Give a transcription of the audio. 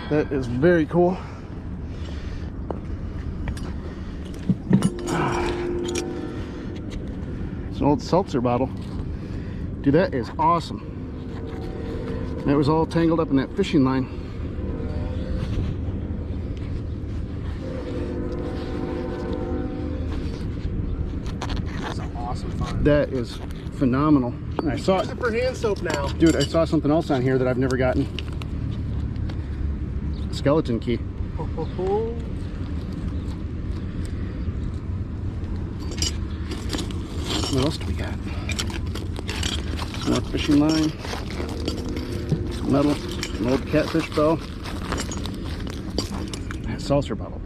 That is very cool. It's an old seltzer bottle. Dude, that is awesome. That was all tangled up in that fishing line. That's an awesome find. That is phenomenal. I saw Use it for hand soap now. Dude, I saw something else on here that I've never gotten. Skeleton key. What else do we got? Some more fishing line. Some metal. An old catfish bow. That seltzer bottle.